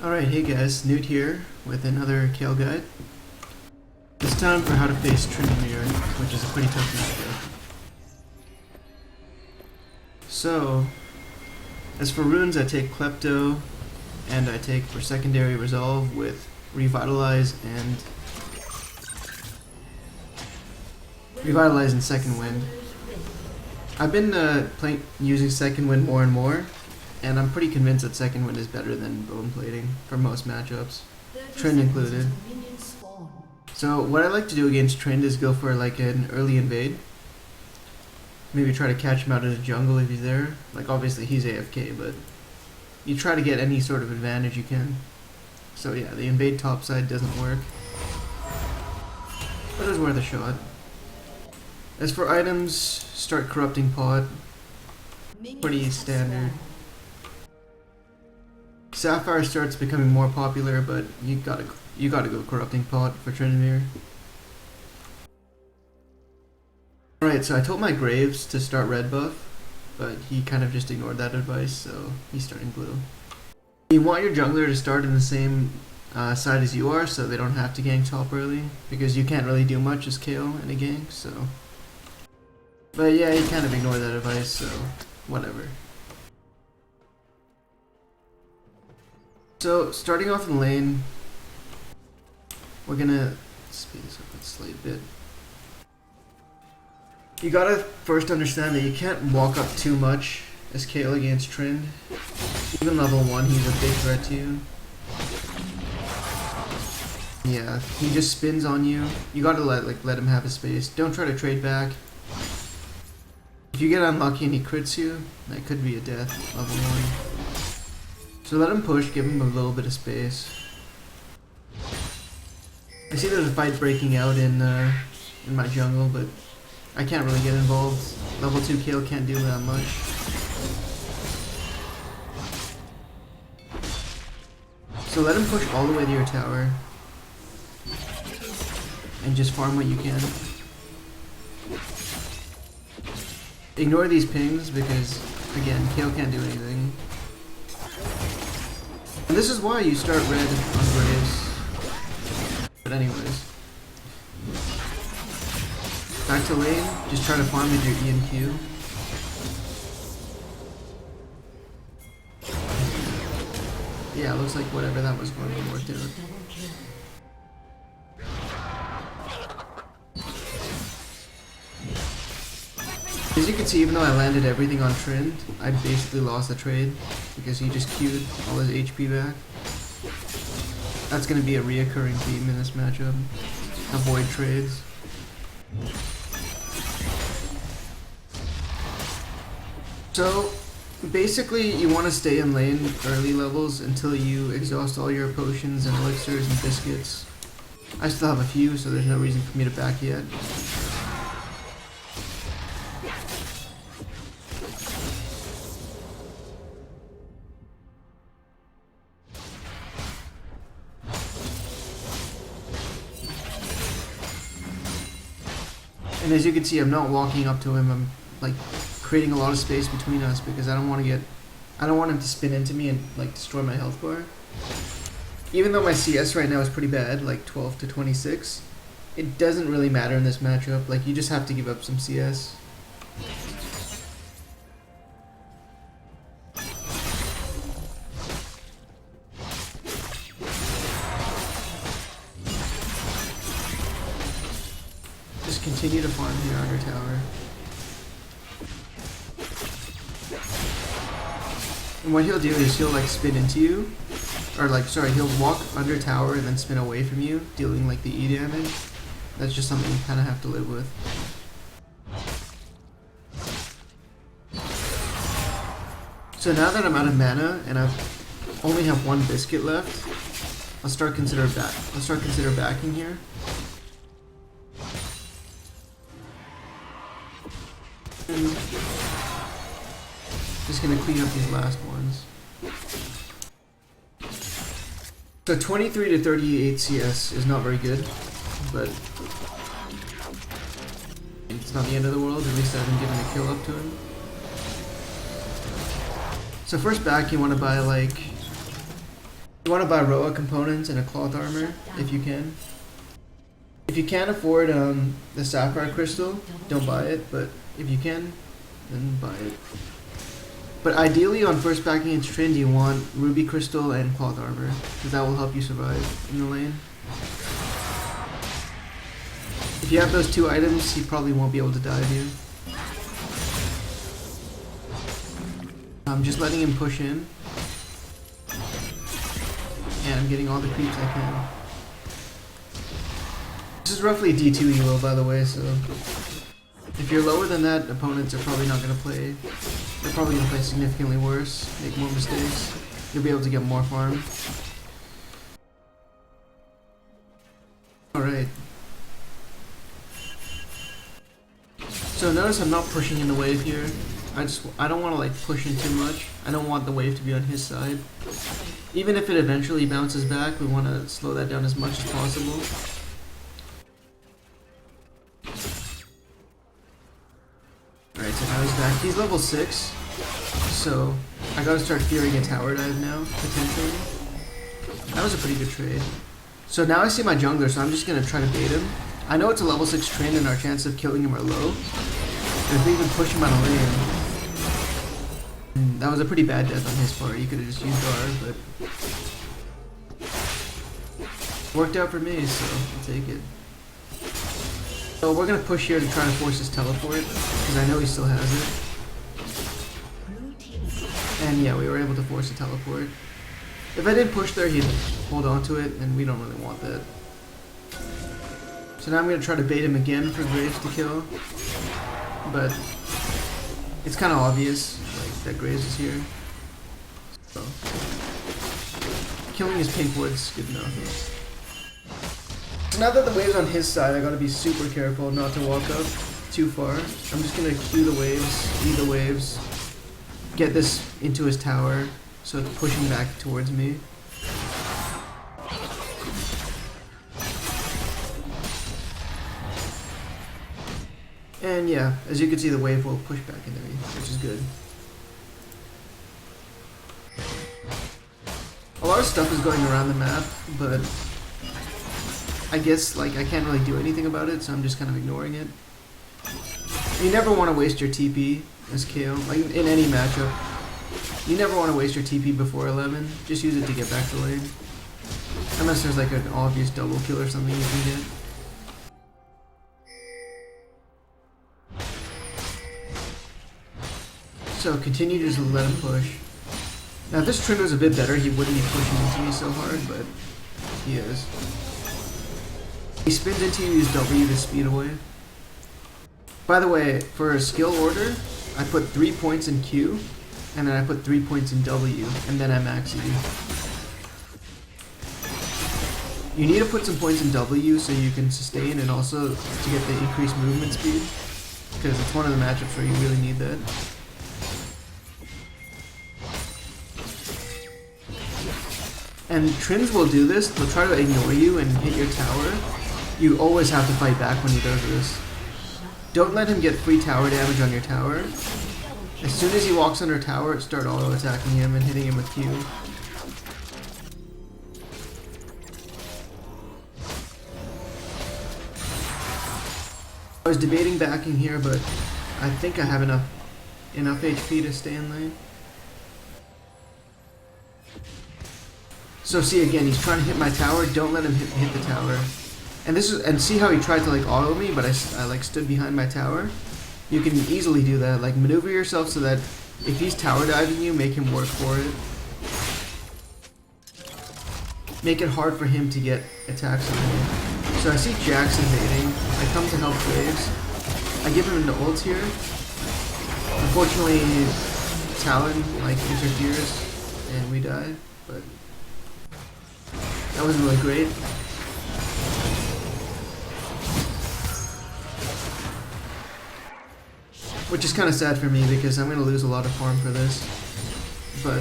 Alright, hey guys, Newt here with another Kayle guide. It's time for how to face Tryndamere, which is a pretty tough matchup. So, as for runes, I take Klepto, and I take for secondary Resolve with Revitalize and Second Wind. I've been using Second Wind more and more, and I'm pretty convinced that Second Wind is better than Bone Plating for most matchups, Trynd included. So what I like to do against Trynd is go for like an early invade. Maybe try to catch him out in the jungle if he's there. Like obviously he's AFK, but you try to get any sort of advantage you can. So yeah, the invade topside doesn't work, but it's worth a shot. As for items, start Corrupting Pot. Pretty standard. Sapphire starts becoming more popular, but you gotta go Corrupting Pot for Tryndamere. Alright, so I told my Graves to start red buff, but he kind of just ignored that advice, so he's starting blue. You want your jungler to start in the same side as you are, so they don't have to gank top early, because you can't really do much as Kayle in a gank, so... But yeah, he kind of ignored that advice, so whatever. So, starting off in lane, we're gonna speed this up a slight bit. You gotta first understand that you can't walk up too much as Kayle against Trynd. Even level 1, he's a big threat to you. Yeah, he just spins on you. You gotta let him have his space. Don't try to trade back. If you get unlucky and he crits you, that could be a death, level 1. So let him push, give him a little bit of space. I see there's a fight breaking out in my jungle, but I can't really get involved. Level 2 Kayle can't do that much. So let him push all the way to your tower. And just farm what you can. Ignore these pings because, again, Kayle can't do anything. And this is why you start red on Graves. But anyways. Back to lane, just try to farm with your E and Q. Yeah, looks like whatever that was going to work out. As you can see, even though I landed everything on Trynd, I basically lost the trade because he just queued all his HP back. That's going to be a reoccurring theme in this matchup. Avoid trades. So, basically you want to stay in lane early levels until you exhaust all your potions and elixirs and biscuits. I still have a few, so there's no reason for me to back yet. And as you can see, I'm not walking up to him. I'm like creating a lot of space between us because I don't want him to spin into me and like destroy my health bar. Even though my CS right now is pretty bad, like 12 to 26, it doesn't really matter in this matchup. Like you just have to give up some CS. Just continue to farm here on your tower. And what he'll do is he'll like spin into you, or like, sorry, he'll walk under tower and then spin away from you, dealing like the E damage. That's just something you kind of have to live with. So now that I'm out of mana and I only have one biscuit left, I'll start consider backing here. And just gonna clean up these last ones. So 23 to 38 CS is not very good, but it's not the end of the world. At least I haven't given a kill up to him. So first back, you want to buy like You want to buy Roa components and a cloth armor if you can. If you can't afford the sapphire crystal, don't buy it, but if you can, then buy it. But ideally on first back against Trynd, you want ruby crystal and cloth armor, because that will help you survive in the lane. If you have those two items, he probably won't be able to dive you. I'm just letting him push in. And I'm getting all the creeps I can. This is roughly a D2 elo, by the way, so if you're lower than that, opponents are probably not going to play. They're probably going to play significantly worse, make more mistakes. You'll be able to get more farm. Alright. So notice I'm not pushing in the wave here. I don't want to like push in too much. I don't want the wave to be on his side. Even if it eventually bounces back, we want to slow that down as much as possible. Alright, so now he's back. He's level 6, so I gotta start fearing a tower dive now, potentially. That was a pretty good trade. So now I see my jungler, so I'm just gonna try to bait him. I know it's a level 6 Trynd and our chances of killing him are low. And if we even push him out of lane, that was a pretty bad death on his part. He could have just used R, but worked out for me, so I'll take it. So we're gonna push here to try to force his teleport, because I know he still has it. And yeah, we were able to force a teleport. If I did push there, he'd hold on to it, and we don't really want that. So now I'm gonna try to bait him again for Graves to kill, but it's kind of obvious like that Graves is here. So killing his pink ward's good enough. So now that the wave's on his side, I gotta be super careful not to walk up too far. I'm just gonna Q the waves, lead the waves, get this into his tower so it's pushing back towards me. And yeah, as you can see, the wave will push back into me, which is good. A lot of stuff is going around the map, but I guess like I can't really do anything about it, so I'm just kind of ignoring it. You never want to waste your TP as Kayle, like in any matchup. You never want to waste your TP before 11. Just use it to get back to lane. Unless there's like an obvious double kill or something you can get. So continue to just let him push. Now if this Trynd was a bit better, he wouldn't be pushing into me so hard, but he is. He spins into you, use W to speed away. By the way, for a skill order, I put 3 points in Q, and then I put 3 points in W, and then I max E. You need to put some points in W so you can sustain and also to get the increased movement speed, because it's one of the matchups where you really need that. And Trynds will do this, they'll try to ignore you and hit your tower. You always have to fight back when he does this. Don't let him get free tower damage on your tower. As soon as he walks under tower, start auto-attacking him and hitting him with Q. I was debating backing here, but I think I have enough HP to stay in lane. So see again, he's trying to hit my tower. Don't let him hit the tower. And see how he tried to like auto me, but I like stood behind my tower. You can easily do that. Like maneuver yourself so that if he's tower diving you, make him work for it. Make it hard for him to get attacks on you. So I see Jax invading. I come to help Graves. I give him an ult here. Unfortunately, Talon like interferes and we die, but that wasn't really great. Which is kind of sad for me because I'm going to lose a lot of farm for this. But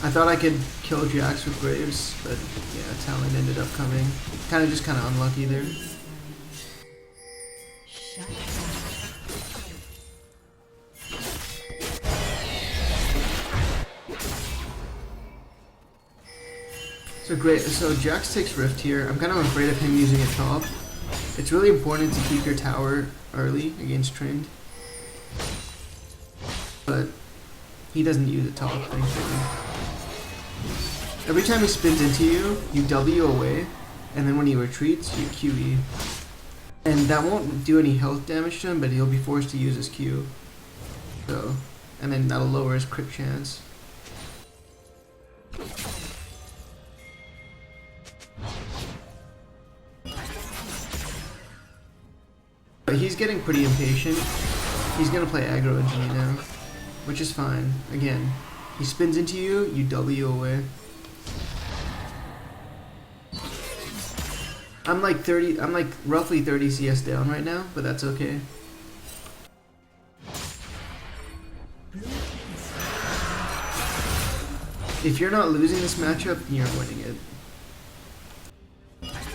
I thought I could kill Jax with Graves, but yeah, Talon ended up coming. Kind of unlucky there. So great, so Jax takes Rift here. I'm kind of afraid of him using it top. It's really important to keep your tower early against Trynd. But he doesn't use it top, thankfully. Every time he spins into you, you W away, and then when he retreats, you QE. And that won't do any health damage to him, but he'll be forced to use his Q. So, and then that'll lower his crit chance. But he's getting pretty impatient. He's gonna play aggro into me now, which is fine. Again, he spins into you, you W away. I'm like roughly 30 CS down right now, but that's okay. If you're not losing this matchup, you're winning it.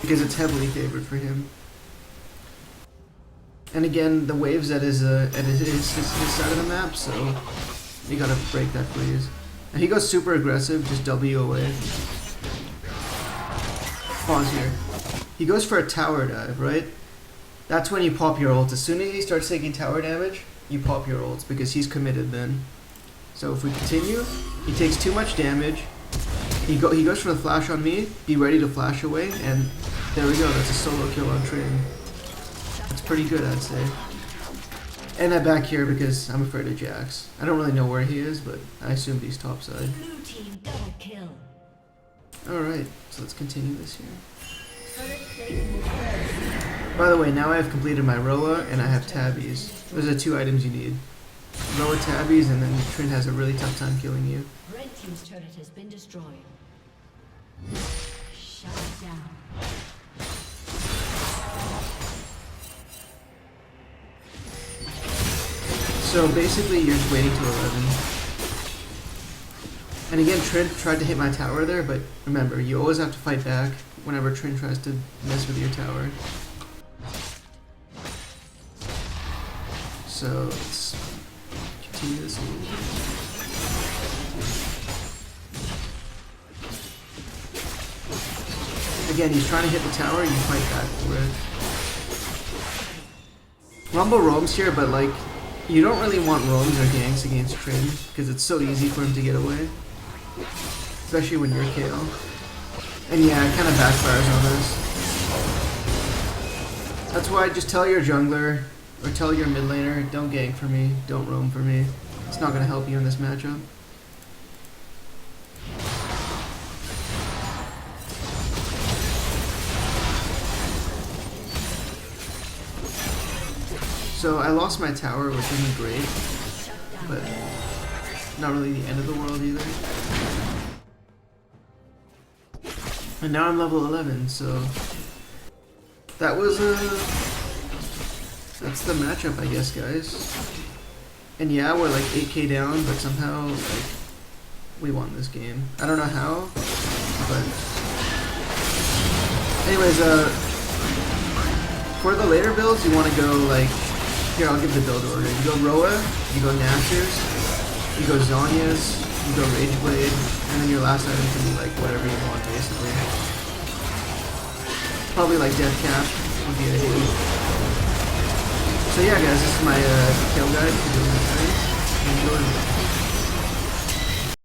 Because it's heavily favored for him. And again, the wave's at his side of the map, so you gotta break that freeze. And he goes super aggressive, just W away. Pause here. He goes for a tower dive, right? That's when you pop your ult. As soon as he starts taking tower damage, you pop your ults because he's committed then. So if we continue, he takes too much damage. He goes for the flash on me, be ready to flash away, and there we go, that's a solo kill on Trynd. That's pretty good, I'd say. And I back here because I'm afraid of Jax. I don't really know where he is, but I assume he's topside. Blue team double kill. Alright, so let's continue this here. By the way, now I have completed my Roa and I have Tabbies. Those are 2 items you need. Roa Tabbies, and then Trynd has a really tough time killing you. Red team's turret has been destroyed. Shut down. So basically you're just waiting till 11. And again, Trynd tried to hit my tower there, but remember, you always have to fight back whenever Trynd tries to mess with your tower. So let's continue this a little bit. Again, he's trying to hit the tower, you fight back for it. Rumble roams here, but like, you don't really want roams or ganks against Trynd, because it's so easy for him to get away. Especially when you're Kayle. And yeah, it kind of backfires on us. That's why just tell your jungler, or tell your mid laner, don't gank for me, don't roam for me. It's not going to help you in this matchup. So I lost my tower, which isn't great, but not really the end of the world either. And now I'm level 11, so that was that's the matchup, I guess, guys. And yeah, we're like 8k down, but somehow like we won this game. I don't know how, but anyways, for the later builds, you want to go like, here, I'll give the build order. You go Roa, you go Nashers, you go Zhonya's, you go Rageblade, and then your last item can be like whatever you want, basically. Probably like Death Cap would be ideal. So yeah, guys, this is my kill guide for doing this thing. Enjoy.